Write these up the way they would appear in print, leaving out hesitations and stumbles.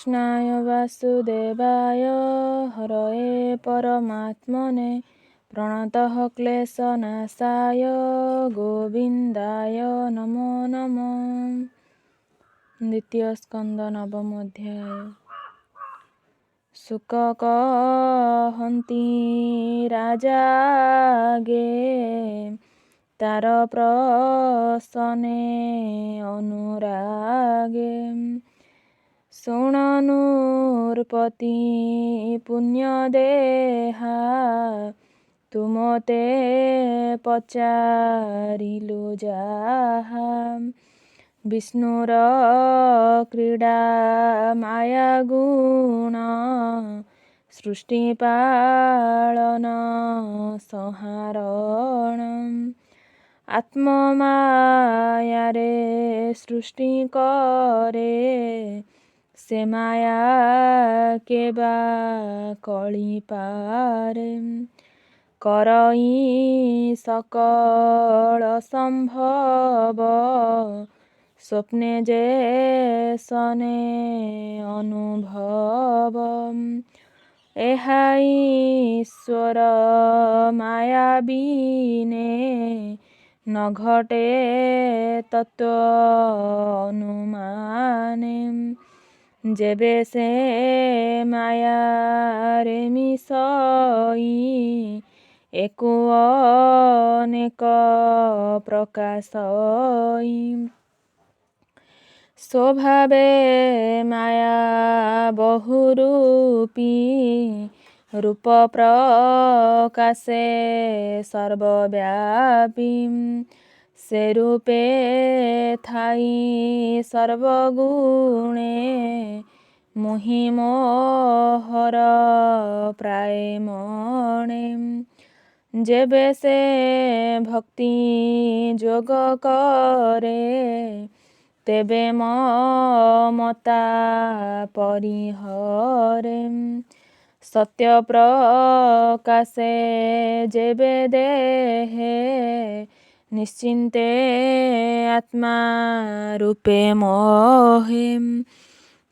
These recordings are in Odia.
कृष्णाय वासुदेवाय हरये परमात्मने प्रणतः क्लेशनाशाय गोविन्दाय नमो नमः। द्वितीय स्कंद नवम अध्याय। शुक कहन्ति राजागे तार प्रसने अनुरागे शुण नृपति पुण्य देहा तुमते पचारिलु जाहा विष्णुर क्रीडा माया गुण सृष्टि पालन संहारण आत्ममाया रे सृष्टि करे से माया केबा कଳି पारे करई सकल संभव स्वप्ने जे सने अनुभव एहा ईश्वर माया बिने न घटे तत्व अनुमाने जेबे से माया रे मिसई एको अनेक प्रकाशई स्वभावे माया बहुरूपी रूप प्रकाशे सर्वव्यापी से रूपे थाई सर्वगुणे मोहि मोहर प्राय मणे जेबे से भक्ति जोग करे तेबे ममता परिहरे सत्य प्रकाशे जेबे देहे निश्चिन्ते आत्मा रूपे मोहे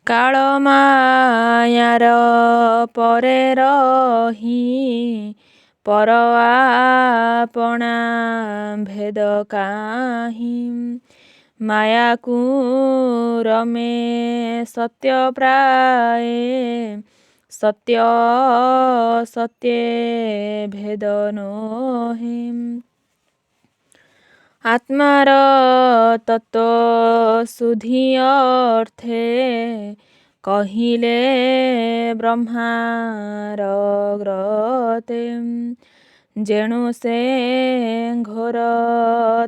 काल मायार परे रही पर आपना भेद काहि माया को रमे सत्य प्राय सत्य सत्य भेद नोहि आत्मार तत्व सुधी अर्थे कहिले ब्रह्मार ग्रते जेणु से घोर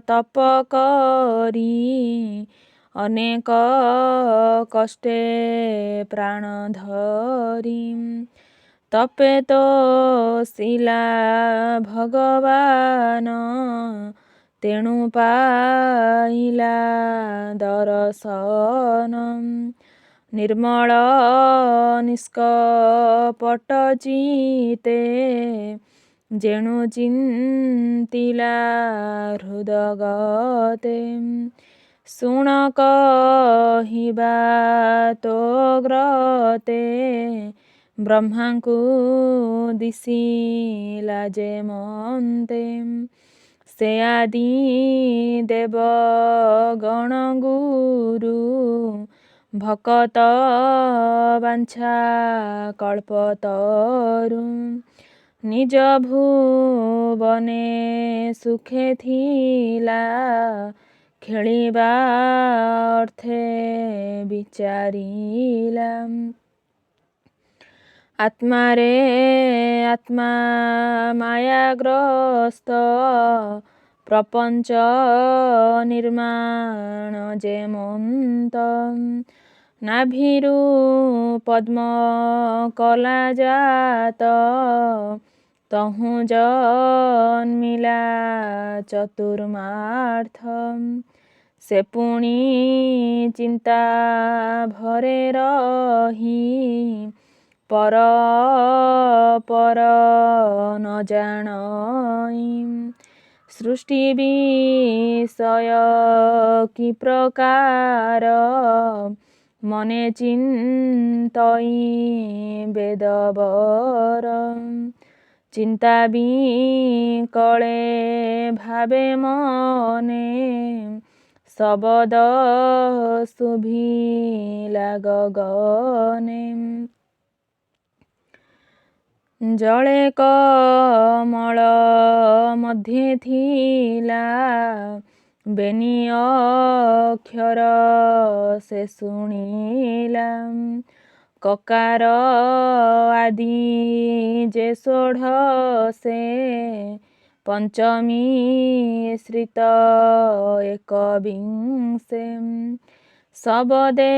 तप करी अनेक कष्टे प्राण धरी तपे तो शिला भगवान तेणु पाइला दर्शन निर्मल निष्कपट चिते जेणु चिन्तिला हृदगते शुण कहिबा तो ग्रते ब्रह्मांकु दिशिला जे मन्ते से आदि देव गण गुरु भकत बांछा कल्पतरु निज भुवने सुखे थिला खेलिबा अर्थे विचारिला आत्मा रे आत्मा मायाग्रस्त प्रपंच निर्माण जेमंत नाभिरु पद्म कला जात तहु जन्मिला चतुर्मार्थ से पुणी चिंता भरे रही पर पर न जाणई सृष्टि विषय कि प्रकार ମନେ ଚିନ୍ତଇ ବେଦବର ଚିନ୍ତା ବିକଳେ ଭାବେ ମନେ ଶବଦ ଶୁଭିଲା ଗଗନେ ଜଳେ କମଳ ମଧ୍ୟେ ଥିଲା ବେନି ଅକ୍ଷର ସେ ଶୁଣିଲା କକାର ଆଦି ଯେ ଷୋଢ଼ ସେ ପଞ୍ଚମୀ ଶ୍ରିତ ଏକବିଂଶେ ଶବଦେ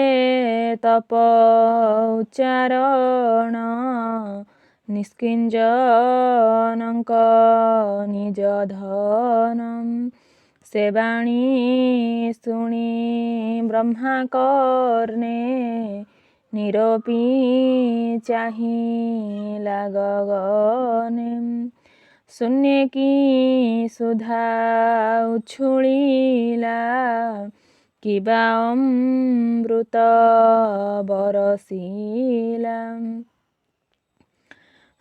ତପ ଉଚ୍ଚାରଣ ନିଷ୍କିଞ୍ଜନଙ୍କ ନିଜ ଧନ ସେ ବାଣୀ ଶୁଣି ବ୍ରହ୍ମା କର୍ଣ୍ଣେ ନିରୋପି ଚାହିଁଲା ଗଗନେ ଶୂନ୍ୟ କି ସୁଧା ଉଛୁଳିଲା କିବା ଅମୃତ ବରସିଲା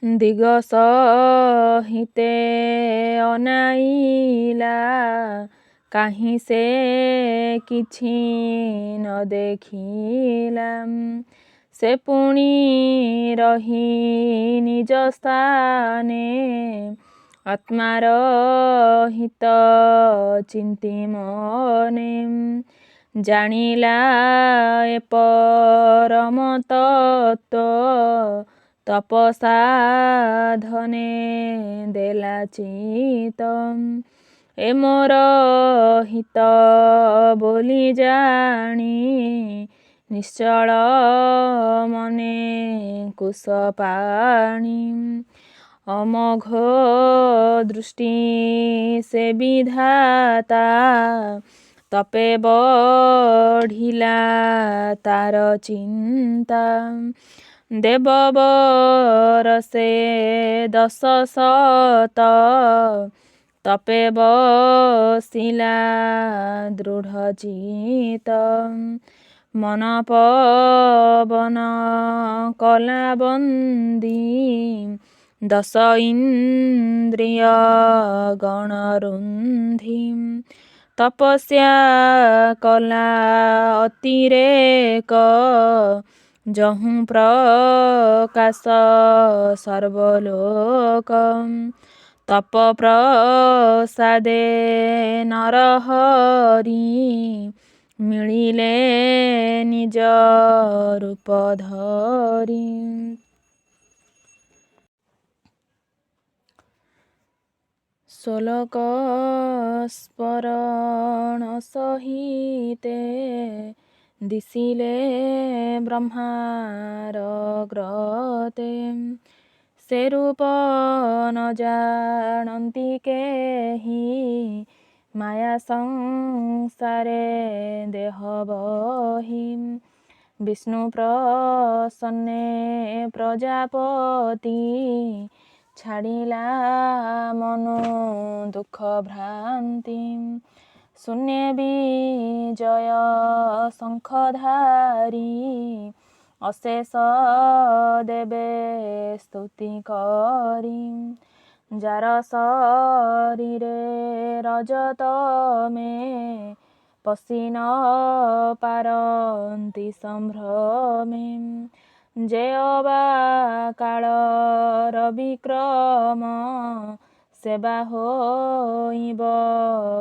ଦିଗ ସହିତେ ଅନାଇଲା କାହିଁ ସେ କିଛି ନ ଦେଖିଲା ସେ ପୁଣି ରହି ନିଜ ସ୍ଥାନେ ଆତ୍ମାର ହିତ ଚିନ୍ତି ମନେ ଜାଣିଲା ଏ ପରମ ତତ୍ତ୍ୱ ତପସାଧନେ ଦେଲା ଚିତ ଏ ମୋର ହିତ ବୋଲି ଜାଣି ନିଶ୍ଚଳ ମନେ କୁଶ ପାଣି ଅମୋଘ ଦୃଷ୍ଟି ସେ ବିଧାତା ତପେ ବଢ଼ିଲା ତାର ଚିନ୍ତା ଦେବବର ସେ 10 ଶତ ତପେ ବସିଲା ଦୃଢ଼ ଚିତ ମନ ପବନ କଲା ବନ୍ଦୀ 10 ଇନ୍ଦ୍ରିୟ ଗଣ ରୁନ୍ଧି ତପସ୍ୟା କଲା ଅତିରେକ ଯହୁଁ ପ୍ରକାଶ ସର୍ବଲୋକ ତପ ପ୍ରସାଦେ ନରହରି ମିଳିଲେ ନିଜ ରୂପ ଧରି ଷୋଲକ ସ୍ମରଣ ସହିତେ ଦିଶିଲେ ବ୍ରହ୍ମାର ଗ୍ରତେ ସେ ରୂପ ନ ଜାଣନ୍ତି କେହି ମାୟା ସଂସାରେ ଦେହ ବହି ବିଷ୍ଣୁ ପ୍ରସନ୍ନେ ପ୍ରଜାପତି ଛାଡ଼ିଲା ମନୁ ଦୁଃଖ ଭ୍ରାନ୍ତି ଶୂନ୍ୟ ବିଜୟ ଶଙ୍ଖଧାରୀ ଅଶେଷ ଦେବେ ସ୍ତୁତି କରି ଯାର ଶରୀରେ ରଜତମେ ପଶି ନ ପାରନ୍ତି ସମ୍ଭ୍ରମେ ଯେ ଅବା କାଳର ବିକ୍ରମ ସେବା ହୋଇବ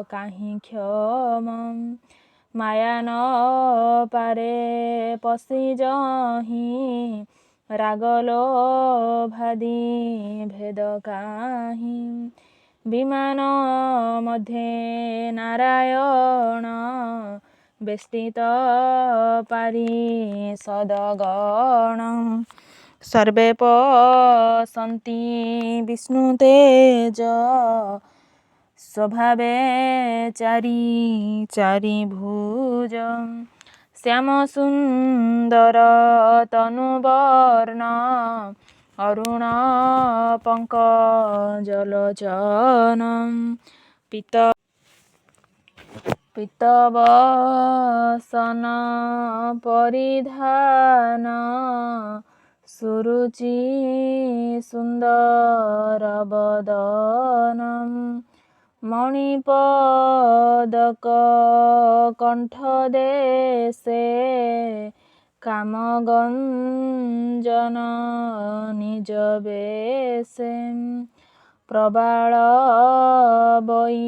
କାହିଁ କ୍ଷମ ମାୟା ନ ପାରେ ପଶି ଯହିଁ ରାଗ ଲୋଭାଦି ଭେଦ କାହିଁ ବିମାନ ମଧ୍ୟେ ନାରାୟଣ ବେଷ୍ଟିତ ପାରିଷଦଗଣ ସର୍ବେ ପଶନ୍ତି ବିଷ୍ଣୁ ତେଜ ସ୍ୱଭାବେ ଚାରି ଭୁଜ ଶ୍ୟାମ ସୁନ୍ଦର ତନୁବର୍ଣ୍ଣ ଅରୁଣ ପଙ୍କଜଲୋଚନ ପୀତବସନ ପରିଧାନ ସୁରୁଚି ସୁନ୍ଦର ବଦନମ୍ ମଣିପଦକ କଣ୍ଠଦେଶେ କାମଗଞ୍ଜନ ନିଜ ବେଶେ ପ୍ରବାଳ ବୈଡୂର୍ଯ୍ୟକାନ୍ତି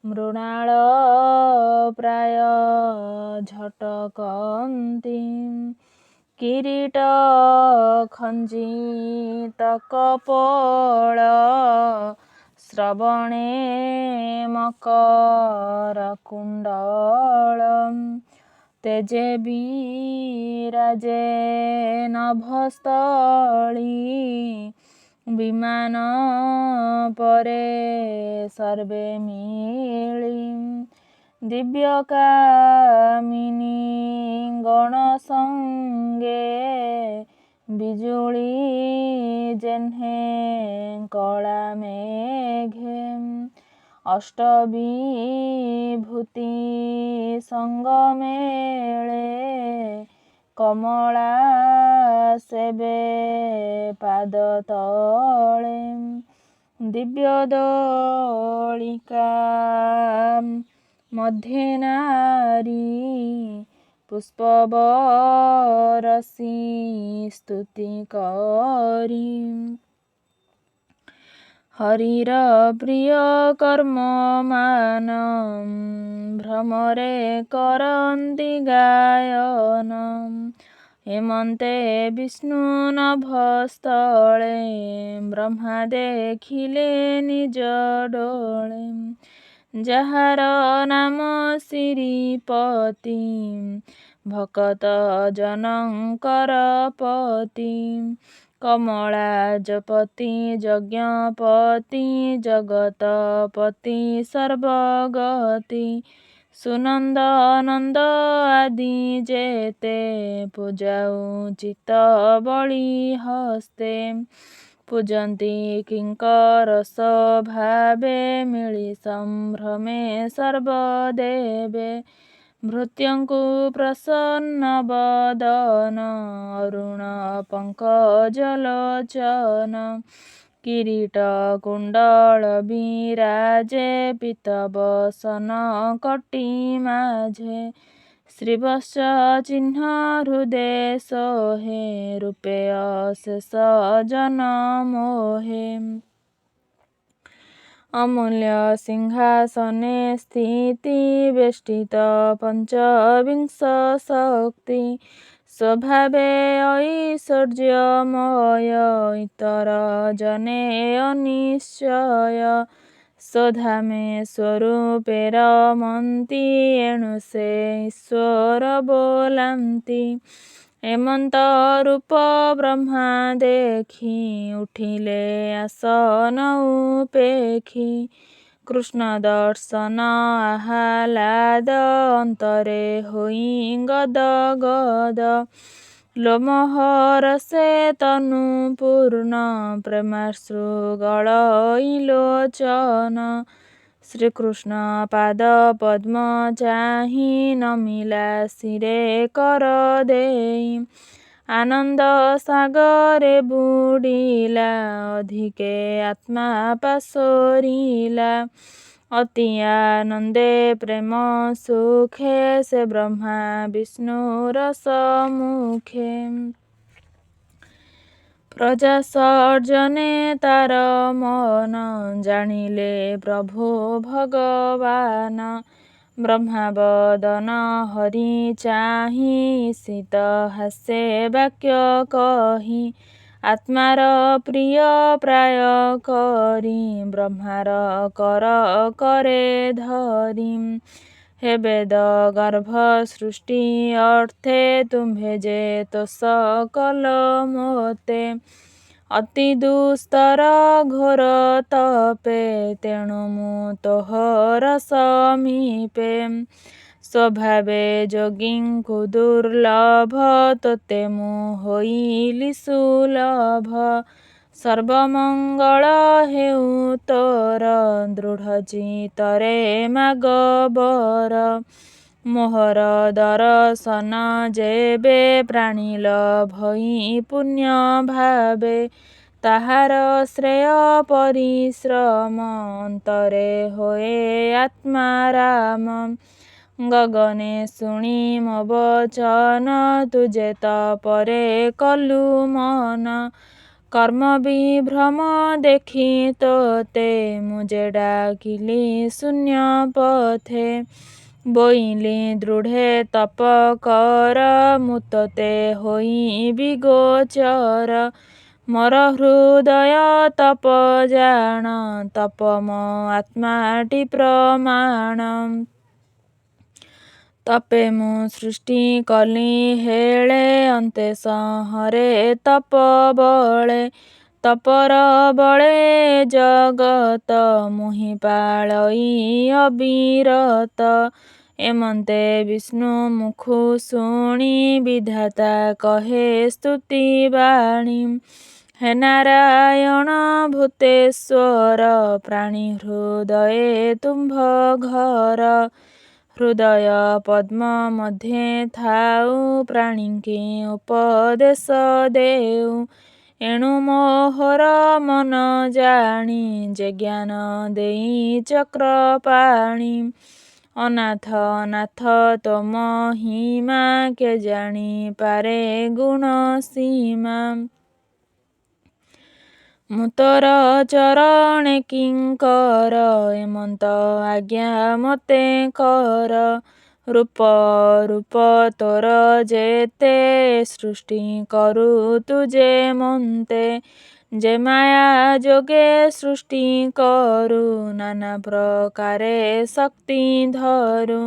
ମୃଣାଳ ପ୍ରାୟ ଝଟକନ୍ତି କିରୀଟ ଖଞ୍ଜିତ କପୋଳ ଶ୍ରବଣେ ମକର କୁଣ୍ଡଳ ତେଜେ ବିରାଜେ ନଭସ୍ଥଳୀ ବିମାନ ପରେ ସର୍ବେ ମିଳି ଦିବ୍ୟକାମିନୀ ଗଣ ସଙ୍ଗେ ବିଜୁଳି ଯେହ୍ନେ କଳା ମେଘେ ଅଷ୍ଟବିଭୂତି ସଙ୍ଗମେଳେ କମଳା ସେବେ ପାଦ ତଳେ ଦିବ୍ୟଦୋଳିକା ମଧ୍ୟେ ନାରୀ ପୁଷ୍ପବରସୀ ସ୍ତୁତି କରି ହରିର ପ୍ରିୟ କର୍ମମାନ ଭ୍ରମରେ କରନ୍ତି ଗାୟନ ହେମନ୍ତେ ବିଷ୍ଣୁ ନଭସ୍ଥଳେ ବ୍ରହ୍ମା ଦେଖିଲେ ନିଜ ଡୋଳେ ଯାହାର ନାମ ଶ୍ରୀପତି ଭକତ ଜନଙ୍କର ପତି କମଳାଜପତି ଯଜ୍ଞପତି ଜଗତପତି ସର୍ବଗତି ସୁନନ୍ଦ ନନ୍ଦ ଆଦି ଯେତେ ପୂଜାଉ ଚିତ ବଳି ହସ୍ତେ ପୂଜନ୍ତି କିଙ୍କର ସ୍ୱଭାବେ ମିଳି ସମ୍ଭ୍ରମେ ସର୍ବଦେବେ ଭୃତ୍ୟଙ୍କୁ ପ୍ରସନ୍ନ ବଦନ ଅରୁଣ ପଙ୍କଜଲୋଚନ କିରୀଟ କୁଣ୍ଡଳ ବିରାଜେ ପୀତବସନ କଟି ମାଝେ ଶ୍ରୀବତ୍ସ ଚିହ୍ନ ହୃଦେ ସୋହେ ରୂପେ ଅଶେଷ ଜନମୋହେ ଅମୂଲ୍ୟ ସିଂହାସନେ ସ୍ଥିତି ବେଷ୍ଟିତ ପଞ୍ଚବିଂଶ ଶକ୍ତି ସ୍ୱଭାବେ ଐଶ୍ୱର୍ଯ୍ୟମୟ ଇତର ଜନେ ଅନିଶ୍ଚୟ ସୋଧାମେ ସ୍ୱରୂପେ ରମନ୍ତି ଏଣୁ ସେ ଈଶ୍ୱର ବୋଲାନ୍ତି ହେମନ୍ତ ରୂପ ବ୍ରହ୍ମା ଦେଖି ଉଠିଲେ ଆସନ ଉପେକ୍ଷି କୃଷ୍ଣ ଦର୍ଶନ ଆହ୍ଲାଦ ଅନ୍ତରେ ହୋଇ ଗଦ ଗଦ ଲୋମହର ସେ ତନୁ ପୂର୍ଣ୍ଣ ପ୍ରେମାଶ୍ରୁ ଗଳଇ ଲୋଚନ ଶ୍ରୀକୃଷ୍ଣ ପାଦ ପଦ୍ମ ଚାହିଁ ନମିଲା ଶିରେ କର ଦେଇ ଆନନ୍ଦ ସାଗରେ ବୁଡ଼ିଲା ଅଧିକେ ଆତ୍ମା ପାଶୋରିଲା ଅତି ଆନନ୍ଦେ ପ୍ରେମ ସୁଖେ ସେ ବ୍ରହ୍ମା ବିଷ୍ଣୁର ସମ୍ମୁଖେ ପ୍ରଜା ସର୍ଜନେ ତାର ମନ ଜାଣିଲେ ପ୍ରଭୁ ଭଗବାନ ବ୍ରହ୍ମା ବଦନ ହରି ଚାହିଁ ଶୀତ ହାସ୍ୟ ବାକ୍ୟ କହି ଆତ୍ମାର ପ୍ରିୟ ପ୍ରାୟ କରି ବ୍ରହ୍ମାର କର କରେ ଧରି ହେ ବେଦ ଗର୍ଭ ସୃଷ୍ଟି ଅର୍ଥେ ତୁମ୍ଭେ ଯେ ତୋଷ କଲ ମୋତେ ଅତି ଦୁସ୍ତର ଘୋର ତପେ ତେଣୁ ମୁଁ ତୋହର ସମୀପେ ସ୍ୱଭାବେ ଯୋଗୀଙ୍କୁ ଦୁର୍ଲଭ ତୋତେ ମୁଁ ହୋଇଲି ସୁଲଭ ସର୍ବମଙ୍ଗଳ ହେଉ ତୋର ଦୃଢ଼ ଚିତ୍ତରେ ମାଗ ବର। ମୋହର ଦର୍ଶନ ଯେବେ ପ୍ରାଣିଲ ଭଇ ପୁଣ୍ୟ ଭାବେ। ତାହାର ଶ୍ରେୟ ପରିଶ୍ରମ ଅନ୍ତରେ ହୋଏ ଆତ୍ମାରାମ। ଗଗନେ ଶୁଣି ମୋ ବଚନ ତୁଜେ ତପରେ କଲୁ ମନ। କର୍ମ ବିଭ୍ରମ ଦେଖି ତୋତେ ମୁଁ ଯେ ଡାକିଲି ଶୂନ୍ୟ ପଥେ। ବୋଇଲି ଦୃଢ଼େ ତପ କର ମୁଁ ତୋତେ ହୋଇବି ଗୋଚର। ମୋର ହୃଦୟ ତପ ଜାଣ ତପ ମୋ ଆତ୍ମାଟି ପ୍ରମାଣ। ତପେ ମୁଁ ସୃଷ୍ଟି କଲି ହେଳେ ଅନ୍ତେ ସଂହରେ ତପ ବଳେ। ତପର ବଳେ ଜଗତ ମୁହିଁ ପାଳଇ ଅବିରତ। ଏମନ୍ତେ ବିଷ୍ଣୁ ମୁଖୁ ଶୁଣି ବିଧାତା କହେ ସ୍ତୁତି ବାଣୀ। ହେ ନାରାୟଣ ଭୂତେଶ୍ୱର ପ୍ରାଣୀ ହୃଦୟେ ତୁମ୍ଭ ଘର। ହୃଦୟ ପଦ୍ମ ମଧ୍ୟେ ଥାଉ ପ୍ରାଣୀଙ୍କି ଉପଦେଶ ଦେଉ। ଏଣୁ ମୋହର ମନ ଜାଣି ଯେ ଜ୍ଞାନ ଦେଇ ଚକ୍ରପାଣି। ଅନାଥ ନାଥ ତୋ ମହିମା କେ ଜାଣି ପାରେ ଗୁଣ ସୀମା। ମୁଁ ତୋର ଚରଣେ କିଙ୍କର ଏମନ୍ତ ଆଜ୍ଞା ମୋତେ କର। ରୂପ ରୂପ ତୋର ଯେତେ ସୃଷ୍ଟି କରୁ ତୁ ଯେମନ୍ତେ। ଯେ ମାୟା ଯୋଗେ ସୃଷ୍ଟି କରୁ ନାନା ପ୍ରକାରେ ଶକ୍ତି ଧରୁ।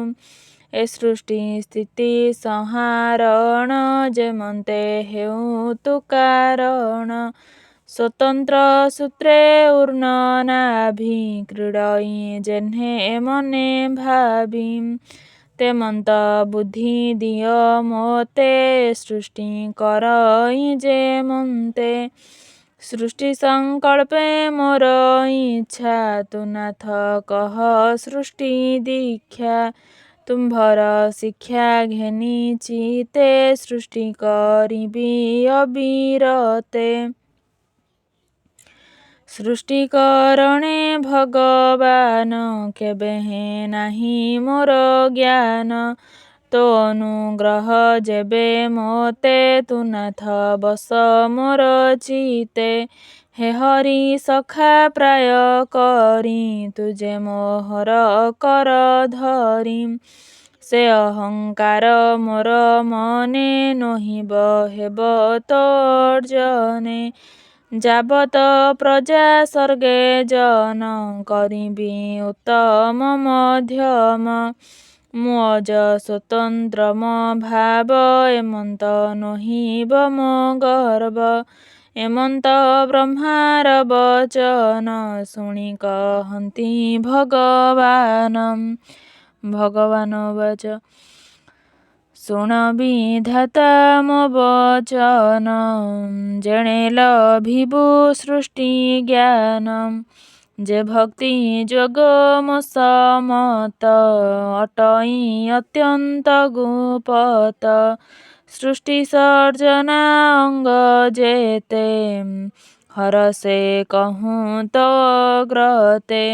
ଏ ସୃଷ୍ଟି ସ୍ଥିତି ସଂହାରଣ ଯେମନ୍ତେ ହେଉ ତୁ କାରଣ। ସ୍ୱତନ୍ତ୍ର ସୂତ୍ରେ ଉର୍ଣ୍ଣ ନାଭି କ୍ରୀଡ଼ଇ ଯେହ୍ନେ ମନେ ଭାବି। ତେମନ୍ତ ବୁଦ୍ଧି ଦିଅ ମୋତେ ସୃଷ୍ଟି କରଇ ଯେମନ୍ତେ। ସୃଷ୍ଟି ସଂକଳ୍ପେ ମୋର ଇଚ୍ଛା ତୁ ନାଥ କହ ସୃଷ୍ଟି ଦୀକ୍ଷା। ତୁମ୍ଭର ଶିକ୍ଷା ଘେନି ଚିତ୍ତେ ସୃଷ୍ଟି କରିବି ଅବିରତେ। ସୃଷ୍ଟିକରଣେ ଭଗବାନ କେବେହେଁ ନାହିଁ ମୋର ଜ୍ଞାନ। ତୋ ଅନୁଗ୍ରହ ଯେବେ ମୋତେ ତୁ ନାଥ ବସ ମୋର ଚିତ୍ତେ। ହେ ହରି ସଖା ପ୍ରାୟ କରି ତୁଜେ ମୋହର କର ଧରି। ସେ ଅହଙ୍କାର ମୋର ମନେ ନୋହିବ ହେବ ତୋ ଅର୍ଜନେ। ଯାବତ ପ୍ରଜା ସ୍ୱର୍ଗେ ଜନ କରିବି ଉତ୍ତମ ମଧ୍ୟମ। ମୁଁ ଅଜ ସ୍ୱତନ୍ତ୍ର ମୋ ଭାବ ଏମନ୍ତ ନୋହିବ ମୋ ଗର୍ବ। ଏମନ୍ତ ବ୍ରହ୍ମାର ବଚନ ଶୁଣି କହନ୍ତି ଭଗବାନ। ଭଗବାନ ବାଚ ଶୁଣ ବିଧାତା ମୋ ବଚନ। ଯେଣେ ଲଭିବୁ ସୃଷ୍ଟି ଜ୍ଞାନ। ଯେ ଭକ୍ତି ଯୋଗ ମୋ ସମତ ଅଟଇ ଅତ୍ୟନ୍ତ ଗୁପତ। ସୃଷ୍ଟି ସର୍ଜନା ଅଙ୍ଗ ଯେତେ ହରଷେ କହୁଁ ତୋ ଅଗ୍ରତେ।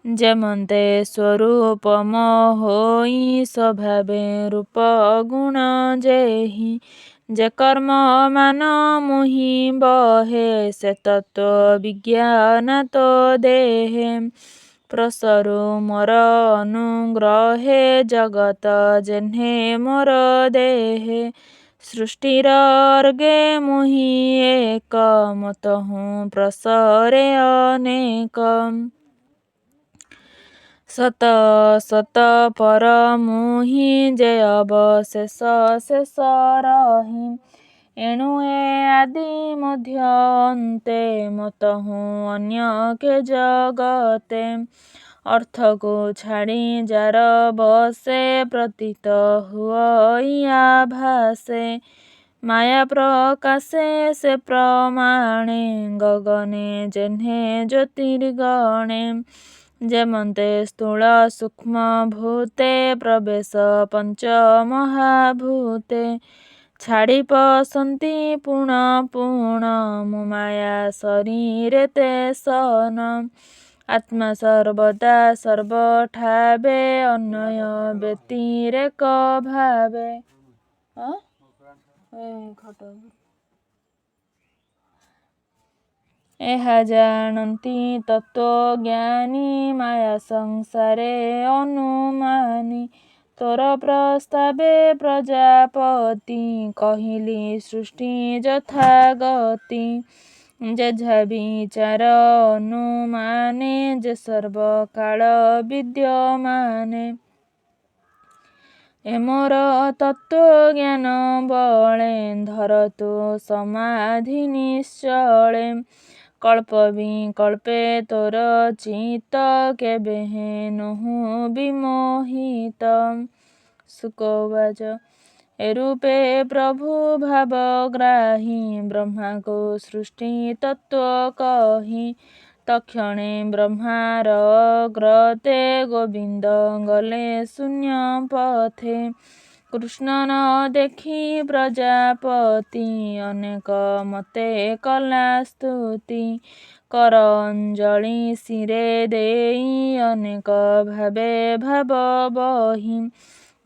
ଯେମନ୍ତେ ସ୍ୱରୂପ ମୋ ହୋଇ ସ୍ୱଭାବେ ରୂପ ଗୁଣ ଯେହି। ଯେ କର୍ମ ମାନ ମୁହିଁ ବହେ ସେ ତତ୍ତ୍ୱ ବିଜ୍ଞାନା ତୋ ଦେହେ। ପ୍ରସରୁ ମୋର ଅନୁଗ୍ରହେ ଜଗତ ଯେହ୍ନେ ମୋର ଦେହେ। ସୃଷ୍ଟିର ଅର୍ଗେ ମୁହିଁ ଏକ ମତହୁଁ ପ୍ରସରେ ଅନେକ। ସତ ସତ ପର ମୁହିଁ ଯେ ଅବଶେଷ ଶେଷ ରହି। ଏଣୁ ଏ ଆଦି ମଧ୍ୟ ଅନ୍ତେ ମତହୁଁ ଅନ୍ୟ କେ ଜଗତେ। ଅର୍ଥକୁ ଛାଡ଼ି ଯାର ବଶେ ପ୍ରତୀତ ହୁଅଇ ଆଭାସେ। মায়া প্রকাশে সে প্রমাণে গগনে জেহ্নে জ্যোতির্গণে যেমন্তে স্থূଳ ସୂକ୍ଷ୍ମ ଭୂତେ ପ୍ରବେଶ ପଞ୍ଚ ମହାଭୂତେ ଛାଡ଼ି ପଶନ୍ତି ପୁଣ ପୁଣ ମୁଁ ମାୟା ଶରୀରେ ତେ ସନ ଆତ୍ମା ସର୍ବଦା ସର୍ବଠାବେ ଅନ୍ୟୟ ବ୍ୟତିରେକ ଭାବେ। ଏହା ଜାଣନ୍ତି ତତ୍ତ୍ୱଜ୍ଞାନୀ ମାୟା ସଂସାରେ ଅନୁମାନୀ ତୋର ପ୍ରସ୍ତାବେ ପ୍ରଜାପତି କହିଲି ସୃଷ୍ଟି ଯଥାଗତି ଯେଝା ବିଚାର ଅନୁମାନେ ଯେ ସର୍ବକାଳ ବିଦ୍ୟମାନେ ଏ ମୋର ତତ୍ତ୍ୱଜ୍ଞାନ ବଳେ ଧରତୁ ସମାଧି ନିଶ୍ଚଳେ କଳ୍ପ ବିକଳ୍ପେ ତୋର ଚିତ୍ତ କେବେ ହେନୁହୁ ବିମୋହିତ। ଶୁକ ଉବାଚ ଏ ରୂପେ ପ୍ରଭୁ ଭାବଗ୍ରାହୀ ବ୍ରହ୍ମାକୁ ସୃଷ୍ଟି ତତ୍ତ୍ୱ କହି ତକ୍ଷଣେ ବ୍ରହ୍ମାର ଗ୍ରତେ ଗୋବିନ୍ଦ ଗଲେ ଶୂନ୍ୟ ପଥେ କୃଷ୍ଣ ନ ଦେଖି ପ୍ରଜାପତି ଅନେକ ମତେ କଲା ସ୍ତୁତି କର ଅଞ୍ଜଳି ଶିରେ ଦେଇ ଅନେକ ଭାବେ ଭାବ ବହି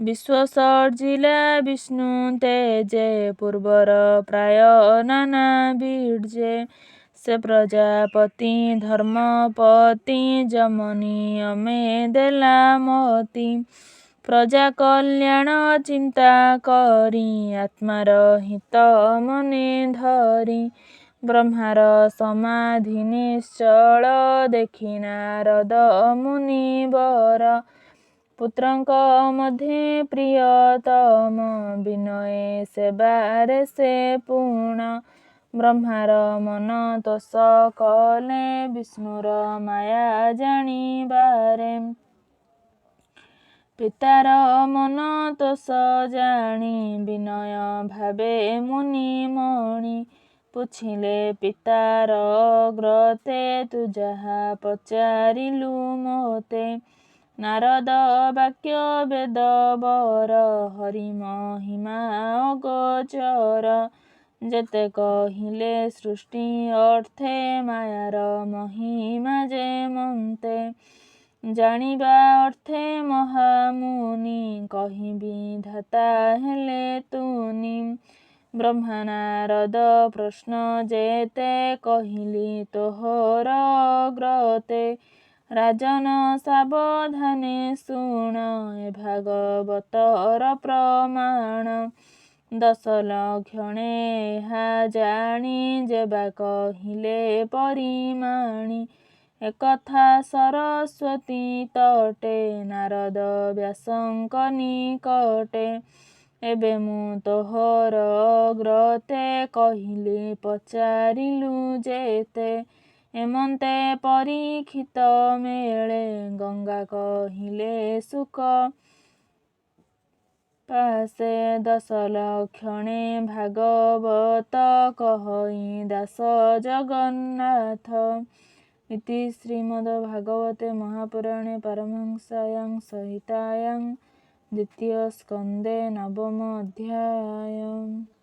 ବିଶ୍ୱ ସର୍ଜିଲା ବିଷ୍ଣୁ ତେଜେ ପୂର୍ବର ପ୍ରାୟ ନାନା ବୀର୍ଯ୍ୟେ ସେ ପ୍ରଜାପତି ଧର୍ମପତି ଯମ ନିୟମେ ଦେଲା ମତି ପ୍ରଜା କଲ୍ୟାଣ ଚିନ୍ତା କରି ଆତ୍ମାର ହିତ ମନେ ଧରି ବ୍ରହ୍ମାର ସମାଧି ନିଶ୍ଚଳ ଦେଖି ନାରଦ ମୁନିବର ପୁତ୍ରଙ୍କ ମଧ୍ୟେ ପ୍ରିୟତମ ବିନୟେ ସେବାରେ ସେ ପୁଣ ବ୍ରହ୍ମାର ମନ ତୋଷ କଲେ ବିଷ୍ଣୁର ମାୟା ଜାଣିବାରେ ପିତାର ମନ ତୋଷ ଜାଣି ବିନୟ ଭାବେ ମୁନିମଣି ପୁଛିଲେ ପିତାର ଗ୍ରତେ ତୁ ଯାହା ପଚାରିଲୁ ମୋତେ ନାରଦ ବାକ୍ୟ ବେଦ ବର ହରି ମହିମା ଅଗୋଚର ଯେତେ କହିଲେ ସୃଷ୍ଟି ଅର୍ଥେ ମାୟାର ମହିମା ଯେମନ୍ତେ ଜାଣିବା ଅର୍ଥେ ମହାମୁନି କହିବି ଧାତା ହେଲେ ତୁନି ବ୍ରହ୍ମା ନାରଦ ପ୍ରଶ୍ନ ଯେତେ କହିଲି ତୋହର ଗ୍ରତେ ରାଜନ ସାବଧାନେ ଶୁଣ ଏ ଭାଗବତର ପ୍ରମାଣ ଦଶ ଲକ୍ଷଣେ ଏହା ଜାଣି ଯେବା କହିଲେ ପରିମାଣି ଏକଥା ସରସ୍ୱତୀ ତଟେ ନାରଦ ବ୍ୟାସଙ୍କ ନିକଟେ ଏବେ ମୁଁ ତୋହର ଗ୍ରତେ କହିଲି ପଚାରିଲୁ ଯେତେ ଏମନ୍ତେ ପରୀକ୍ଷିତ ମେଳେ ଗଙ୍ଗା କହିଲେ ସୁକ ପାଶେ ଦଶ ଲକ୍ଷଣେ ଭାଗବତ କହଇ ଦାସ ଜଗନ୍ନାଥ ଇତି ଶ୍ରୀମଦ୍ଭାଗବତେ ମହାପୁରାଣେ ପାରମହଂସ୍ୟାଂ ସଂହିତାୟାଂ ଦ୍ୱିତୀୟ ସ୍କନ୍ଧେ ନବମ ଅଧ୍ୟାୟ।